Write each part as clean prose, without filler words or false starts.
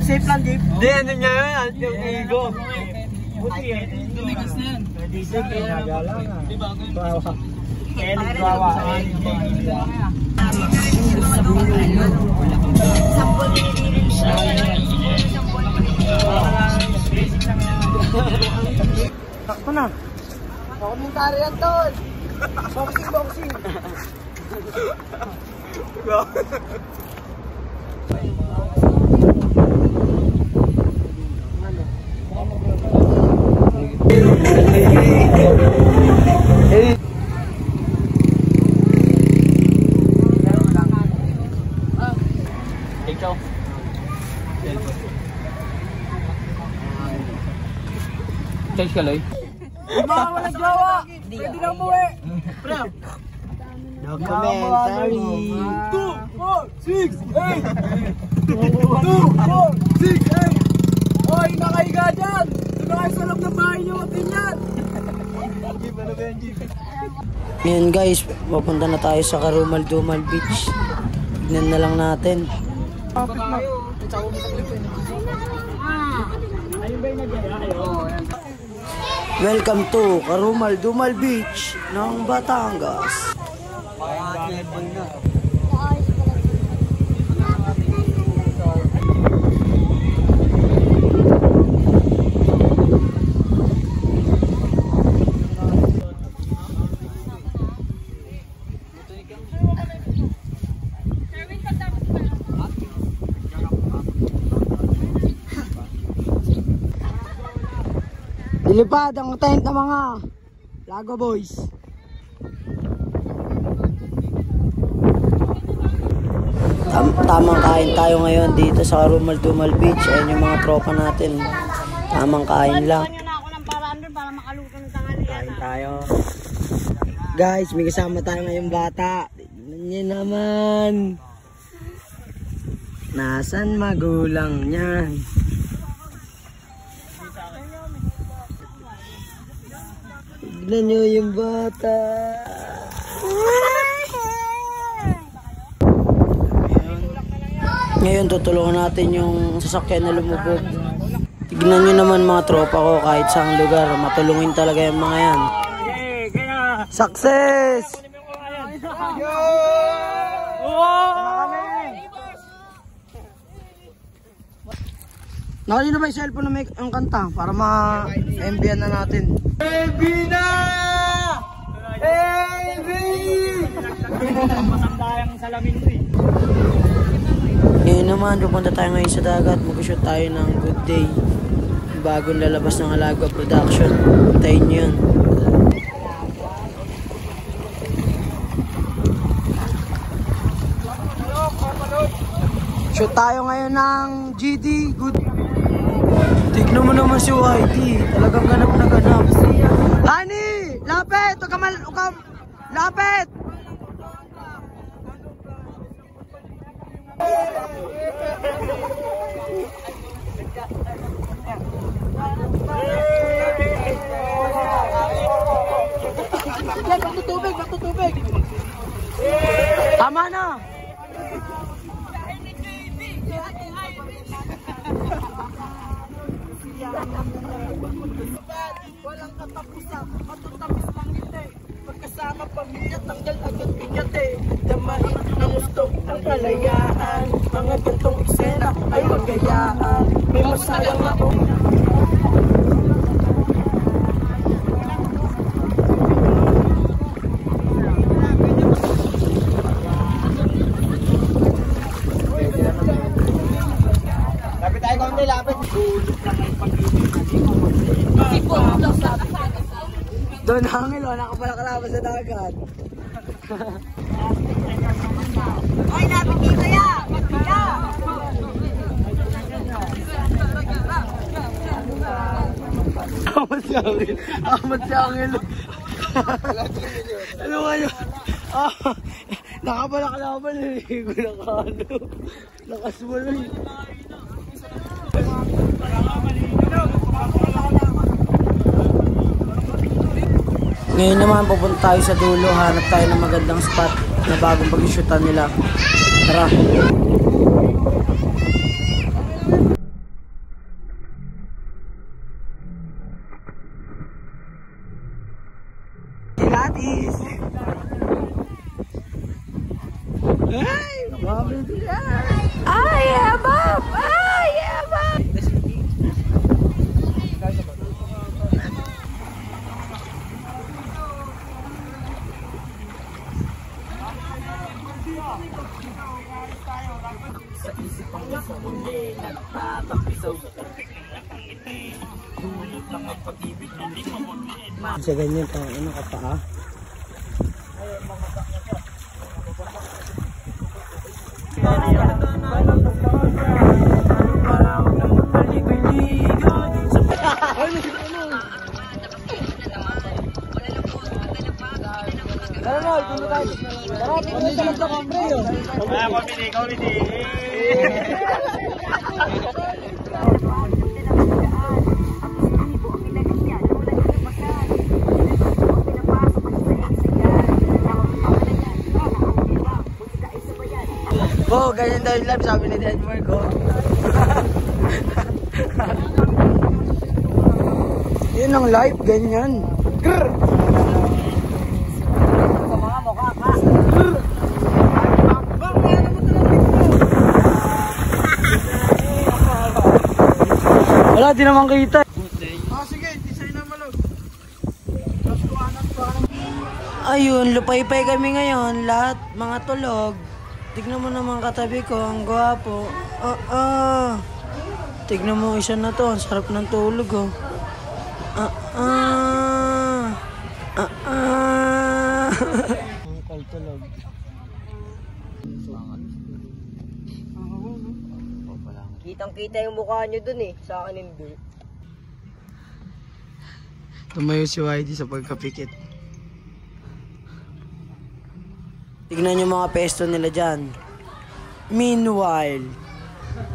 safe lang, Jeep. Hindi, ano niya yun? Yung ego. Buti yan. Tumigas na yan. Diesel, ginagala nga. Bawa. Kelly, bawa. Sampol nilirin siya. Takto na. Komentary yan, Tol. Boxing, boxing. Ikaw. Change ka, Loy. Mga walang jowa. Pwede na umuwi. Bro. Documentary. 2, 4, 6, 8. 2, 4, 6, 8. Hoy, nakahiga dyan. Doon kayo sa loob ng bahay nyo. Tingnan. Ngayon guys, papunta na tayo sa Karumal-Dumal Beach. Tignan na lang natin. Welcome to Karumal-Dumal Beach ng Batangas. Lilipad ang tent ng mga Lago Boys. Tamang kain tayo ngayon dito sa Karumal-Dumal Beach. Ayan yung mga tropa natin. Tamang kain lang. Kain tayo. Guys, may kasama tayo ngayong bata. Tignan niyo naman. Nasaan magulang niyan? Tignan nyo yung bata. Ngayon tutulungan natin yung sasakyan na lumubog. Tignan nyo naman mga tropa ko, kahit saang lugar matulungin talaga yung mga yan. Success! Nakali na ba yung cellphone na may ang kanta para ma-MBN na natin? MB na! MB! Masandayang salamin mo eh. Ngayon naman, pupunta tayo ngayon sa dagat. Mag-shoot tayo ng Good Day. Bagong lalabas ng Alaga Production. Tayo nyo yun. Shoot tayo ngayon ng GD Good. Tignan mo naman si YT. Talagang ganap na ganap. Honey! Lapit! Lapit! Back to tubig! Tama na! Walang katapusan, matutamis lang ngiti. Pagkasama pamilya, tanggal agad pinyate. Damahin ang gusto ng kalayaan. Mga gantong eksena ay magayaan. May masayang ako. Lapit tayo konti, lapit. Doon hangil o, nakapalakalaban sa dagat. Ay, lapit dito yan! Amat si Angel. Ano nga yun? Nakapalakalaban eh. Nakasmaloy. Ngayon naman pupunta tayo sa dulo, hanap tayo ng magandang spot na bagong pag-shootan nila. Tara! Sa ganyan pa, ano ka pa ah? Oh, ganyan daw yung live, sabi ni Denmark, oh. Yun ang live, ganyan. Grrr! Wala, di naman kita. Sige, tisay na malog. Ayun, lupay-pay kami ngayon, lahat mga tulog. Tignan mo naman katabi ko, ang gwapo. Tignan mo isa na to, ang sarap ng tulog oh. Ang tulog. Kitang-kita yung mukha nyo dun eh. Sa akin hindi. Tumayo si YD sa pagkapikit. Tignan yung mga pesto nila dyan. Meanwhile,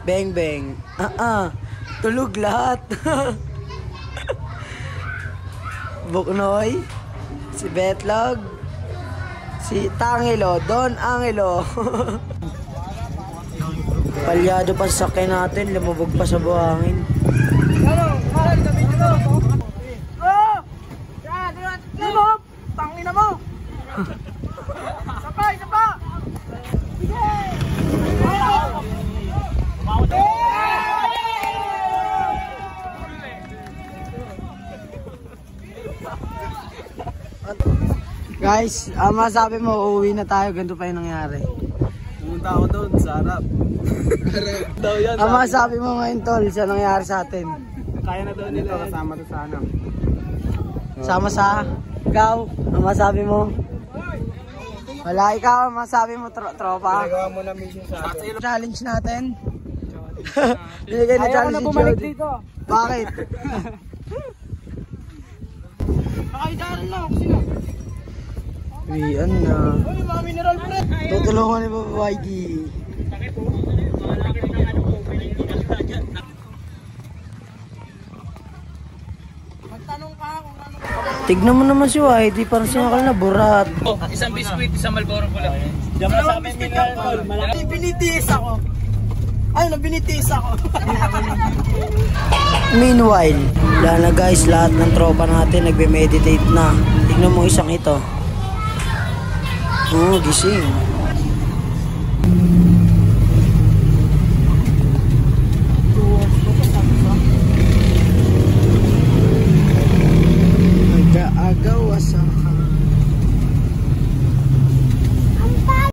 bang bang. Tulog lahat. Buknoy, si Betlog, si Tangelo, Don Angelo. Palyado pa sa sakyan natin, lumubog pa sa buhangin. Tangina mo! Sapay! Sapa! Guys, masabi mo, uuwi na tayo, ganito pa yung nangyari. Pumunta ako doon sa harap. Daw yan. Masabi mo ngayon tol, sa nangyari sa atin. Kaya na daw nila kasama to sa ano. Sama sa ikaw, ang masabi mo? Wala, ikaw ang masabi mo, tropa. Nagawa mo na mission sa atin. Challenge natin. Binigay na challenge si Jody. Bakit? Nakaidaran lang ako sila. Uwian na. Uy, mga mineral bread! Tutulungan ni Papa YD. Magtanong ka kung ano. Tignan mo naman si YD, parang sinakal na burat. Isang biskuit, isang Malboro pula. Diyan mo sa amin mineral. Binitiis ako. Ayun, binitiis ako. Meanwhile, wala na guys, lahat ng tropa natin nagbe-meditate na. Tignan mo isang ito. Oh, gising.